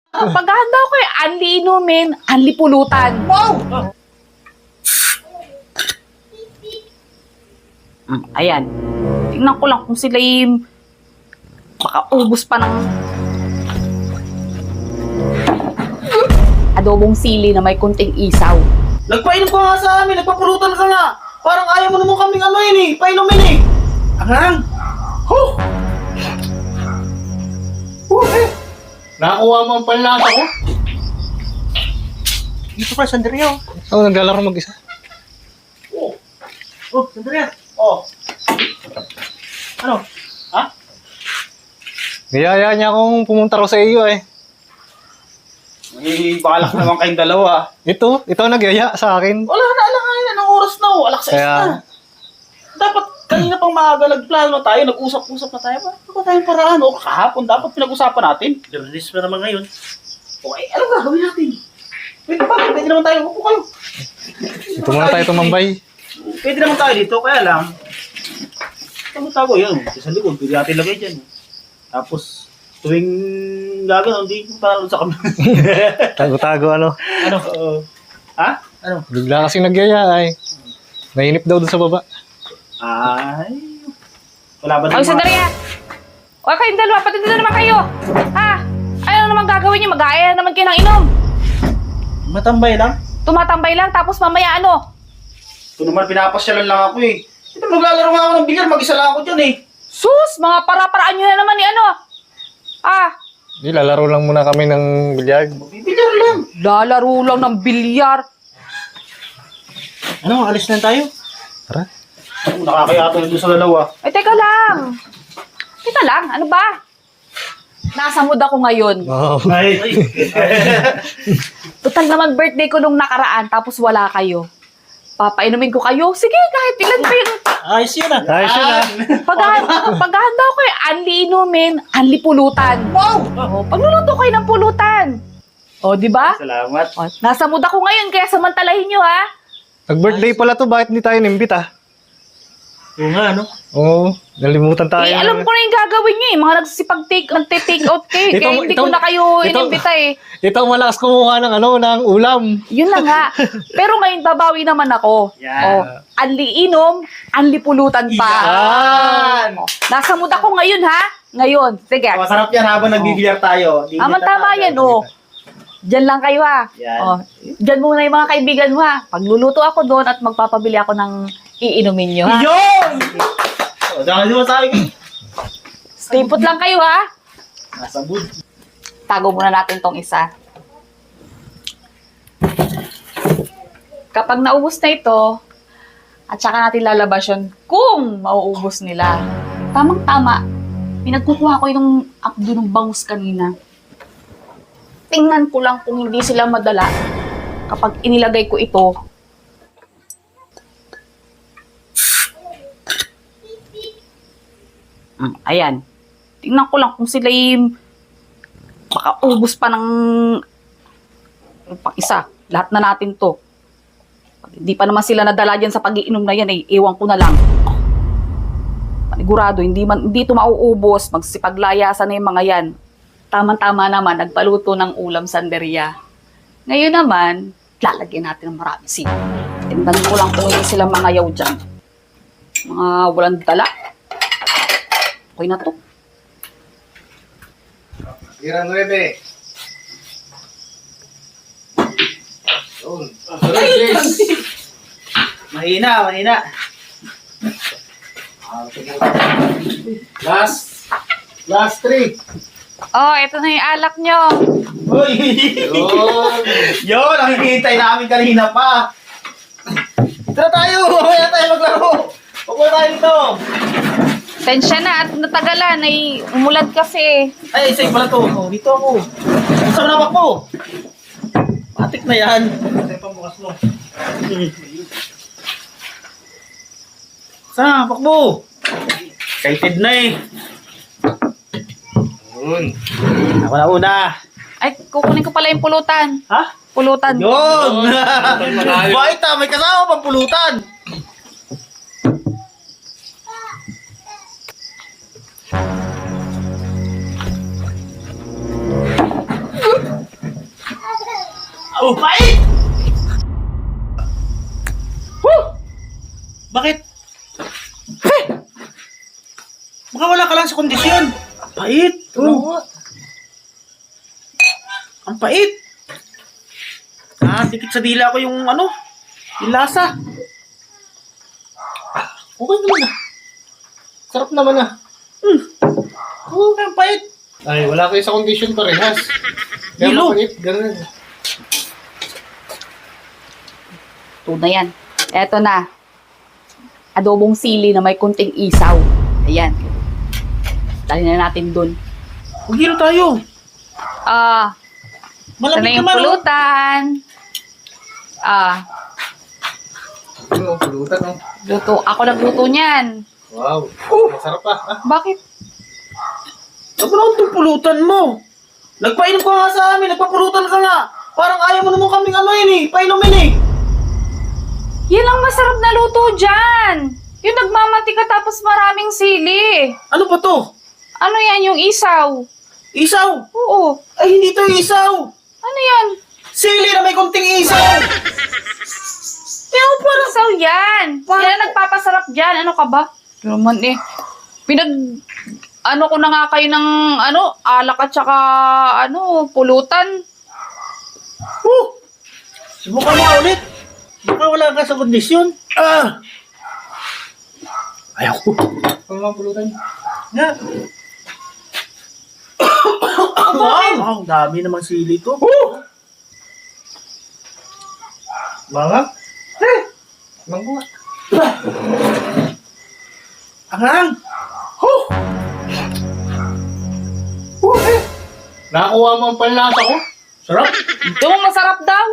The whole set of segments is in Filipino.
Paghahanda ko anli inumin, anli pulutan. Wow! Ayan. Tingnan ko lang kung sila yung makaubos pa ng adobong sili na may kunting isaw. Nagpainom ka nga sa amin, nagpapulutan ka nga. Parang ayaw mo naman kaming ano yun eh, painumin eh. Angang! Huh! Eh. Nakakuha mo ang panlasa ko. Dito pa, Sandria. Ako naglalaro mag-isa. Oh, Sandria. Oh. Ano? Ha? Niyaya niya akong pumunta ko sa iyo eh. May bakalak naman kayong dalawa. Ito ang nagyaya sa akin. Wala na, alanganin. Anong oras na oh? Alak sa Kaya- na. Dapat kanina pang maaga nagplano tayo, nag-usap-usap na tayo. Ano ba tayong paraan? O kahapon, dapat pinag-usapan natin. Release pa naman ngayon. Okay, ano gagawin natin? Pwede ba? Pwede naman tayo. Upo kayo. Ito muna tayo tumambay. Pwede naman tayo dito, kaya lang. Ano tago yan? Sa likod, pwede natin lagay dyan. Tapos, tuwing gagawin, hindi ko parang sa kamay. Tago-tago ano. Ano? Ha? Ano? Bigla kasing nagyaya ay. Nainip daw doon sa baba. Ay. Wala ba Ay, sandali yan. O, kayong dalawa, pati na naman kayo. Ha? Ano naman gagawin niyo? Mag-aaya naman kayo ng inom. Matambay lang? Tumatambay lang, tapos mamaya ano? Ito naman pinapasyalan lang ako eh. Ito maglalaro nga ako ng bilyar, mag-isa lang ako dyan eh. Sus, mga para-paraan nyo na naman ni ano. Ah, Di, lalaro lang muna kami ng bilyard. Bilyar lang. lalaro lang ng bilyar. Ano, alis na tayo? Tara. Nakakaya ito doon sa dalawa. Ay, teka lang. Teka lang, ano ba? Nasa mood ako ngayon. Wow. Ay. Total naman birthday ko nung nakaraan, tapos wala kayo. Papainumin ko kayo. Sige, kahit ilan pa yun. Ayos yun ah. Ayos yun ah. Paghahanda ko anli inumin, anli pulutan. Wow! O, pagluluto kayo ng pulutan. O, di ba? Salamat. O, nasa mood ako ngayon, kaya samantalahin nyo, ha? Nag-birthday pala to, bakit hindi tayo nimbit ah? Oo nga, ano? Oo, nalimutan tayo. Alam ko na yung gagawin nyo, eh. Mga nagte-take out kayo. Ito- Kaya hindi ko ito- na kayo ito- inimbita, eh. Ito ang malakas kumuha ng ng ulam. Yun na nga. Pero ngayon, babawi naman ako. Yan. O, anli inom, anli pulutan pa. Yan! Nasa mood ako ngayon, ha? Ngayon. Sige. Masarap yan habang nagbibilyar tayo. Tama yan, oh. Diyan lang kayo, ha? Yan. Oh, diyan muna yung mga kaibigan mo, ha? Pagluluto ako doon at magpapabili ako ng iinumin nyo, ha? Yun! O, dahil mo sabi ko. Stay put lang kayo, ha? Nasa mood. Tago muna natin tong isa. Kapag naubos na ito, at saka natin lalabas yun, kung mauubos nila. Tamang-tama. Pinagkukuha ko yung abdo ng bangus kanina. Tingnan ko lang kung hindi sila madala kapag inilagay ko ito. Ayan. Tingnan ko lang kung sila yung makaubos pa ng pang isa. Lahat na natin to. Pag hindi pa naman sila nadala dyan sa pag-iinom na yan, eh, iwan ko na lang. Panigurado, hindi ito mauubos. Magsipaglayasan na yung mga yan. Tama-tama naman, nagpaluto ng ulam sanderia. Ngayon naman, lalagyan natin ng maraming sili. Tingnan ko lang kung hindi sila mga yaw dyan. Mga walang dala. Okay na to. Tira 9. Mahina. Last 3. Oh, ito na yung alak nyo. Uy! Yun, ang hinihintay namin kanina pa. Tara tayo! Mamaya tayo maglaro! Huwag tayo dito! Tensya na at natagalan. Ay, umulan kasi. Ay, isa pala to. Oh, dito ako. Saan napak mo? Matik na yan. Ito yung pambukas mo. Saan napak mo? Excited na eh. Ako na una. Ay, kukunin ko pala yung pulutan. Ha? Pulutan. Yun! Bakit ah? May kasama pang pulutan. Oh, pait! Woo! Bakit? Baka wala ka lang sa kondisyon. Ang pait. Oh. Ang pait. Dikit sa dila ko yung ano, yung lasa. Okay naman ah. Sarap naman ah. Oh, ang pait. Ay, wala kayo sa condition parehas. Hilo. Ganun. Ito na yan. Eto na. Adobong sili na may kunting isaw. Ayan. Dali na natin dun. Maghilo tayo. Ito na Malamig yung naman. Oh. pulutan. Ano, pulutan oh. Luto. Ako nagluto niyan. Wow. Masarap ah. Bakit? Ano naman itong pulutan mo? Nagpainom ka nga sa amin, nagpapulutan ka nga. Parang ayaw mo naman kaming ano yun eh, painumin eh. Yan ang masarap na luto dyan. Yung nagmamantika tapos maraming sili. Ano ba to? Ano yan, yung isaw? Isaw? Oo. Ay, hindi to yung isaw. Ano yan? Sili na may konting isaw. Pero parang isaw yan. Yan ang nagpapasarap dyan. Ano ka ba? Ito naman eh. Ano ko na nga kayo ng alak at saka pulutan. Subukan mo nga ulit. Baka wala ka sa kondisyon. Ayaw ko. Ano mga pulutan? Nga. Wow, dami namang sili to. Mga? Mangga. Angang. Nakakuha mo ang panlasa ko? Sarap. Yung masarap daw.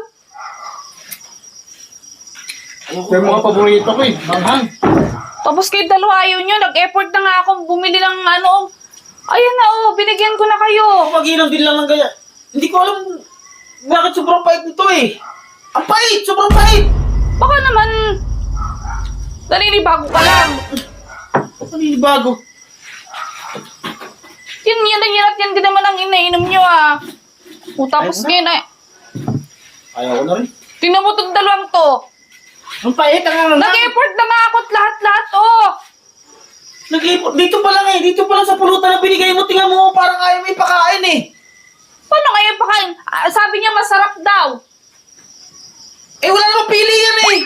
Ito yung mga paborito ko eh. Manghang. Tapos kayo dalawa ayaw nyo. Nag-effort na nga akong bumili ng Ayan na binigyan ko na kayo. Mag-inom din lang ng ganyan. Hindi ko alam bakit sobrang pait nito eh. Ang pait! Sobrang pait! Baka naman naninibago ka lang. Ano yung bago? Yan at yan din naman ang inainom nyo Tapos Ayaw na. ngayon Ayaw ko na rin. tingnan mo itong dalawang to. Ang pait ang Nag-effort na nga ako at lahat Nag-iipot. Dito pa lang eh. Dito pa lang sa pulutan na binigay mo. Tingnan mo parang ayaw mo ipakain eh. Paano kayo pakain? Sabi niya masarap daw. Eh wala namang pili yan eh.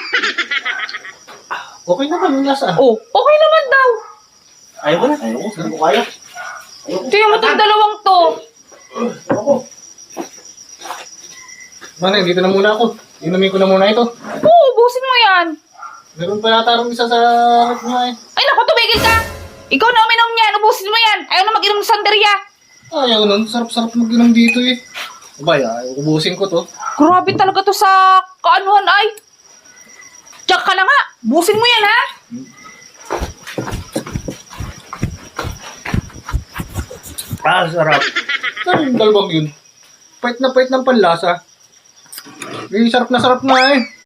Okay naman yung lasa. Okay naman daw. Ayaw ko na. Ayaw ko. Saan ko kaya? Tingnan mo itong dalawang to. Ako. Manay, dito na muna ako. Inumin ko na muna ito. Ubusin mo yan. Meron pa yata rin isa sa rep niya eh. Ay naku, tumigil ka. Ikaw na uminom niyan. Ubusin mo yan. Ayaw na mag-inom ng sanderya. Ayaw nun. Sarap-sarap mag-inom dito eh. Abay, ubusin ko to. Grabe talaga to sa kaanuhan ay. Diyak ka na nga. Ubusin mo yan Sarap. Ano yung dalawang yun? Pait na pait ng panlasa. Sarap na eh.